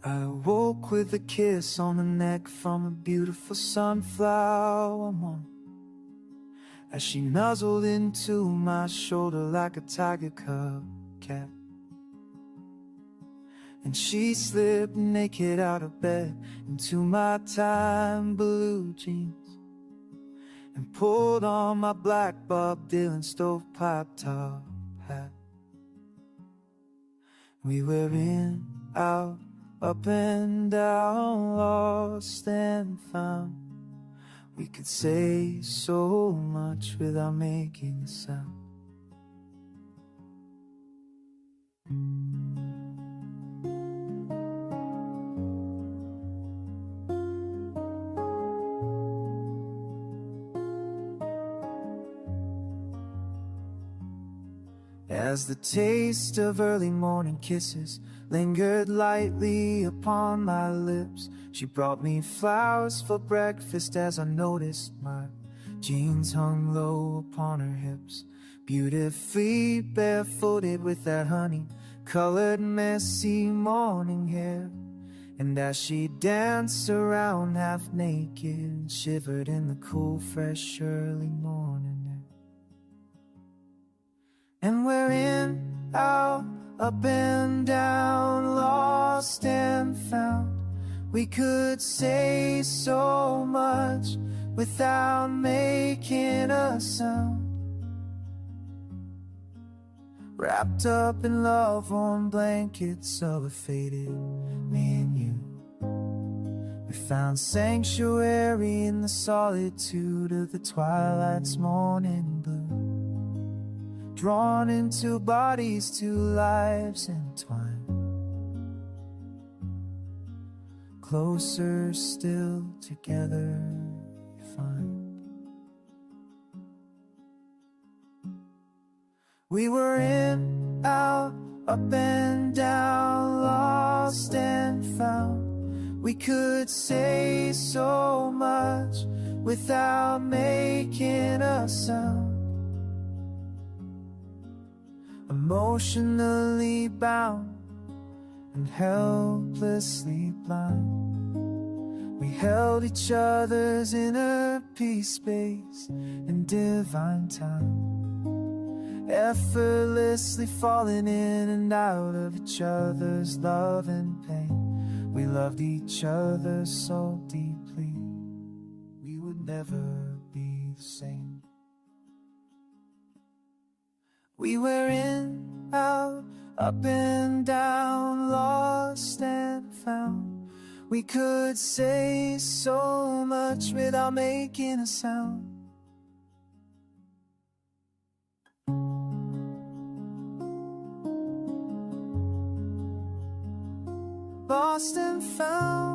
I woke with a kiss on the neck from a beautiful sunflower moon, as she nuzzled into my shoulder like a tiger cub cat. And she slipped naked out of bed into my time blue jeans, and pulled on my black Bob Dylan stovepipe top hat. We were in, out, up and down, lost and found. We could say so much without making a sound. As the taste of early morning kisses lingered lightly upon my lips, she brought me flowers for breakfast as I noticed my jeans hung low upon her hips, beautifully barefooted with that honey-colored messy morning hair. And as she danced around half naked and shivered in the cool, fresh early morning air. And we're in, out, up and down, lost and found. We could say so much without making a sound. Wrapped up in love on blankets of a faded me and you. We found sanctuary in the solitude of the twilight's morning blue, drawn into bodies, two lives entwined. Closer still together we find. We were in, out, up and down, lost and found. We could say so much without making a sound. Emotionally bound and helplessly blind, we held each other's inner peace, space, and divine time, effortlessly falling in and out of each other's love and pain. We loved each other so deeply, we would never be the same. We were in, out, up and down, lost and found. We could say so much without making a sound. Lost and found.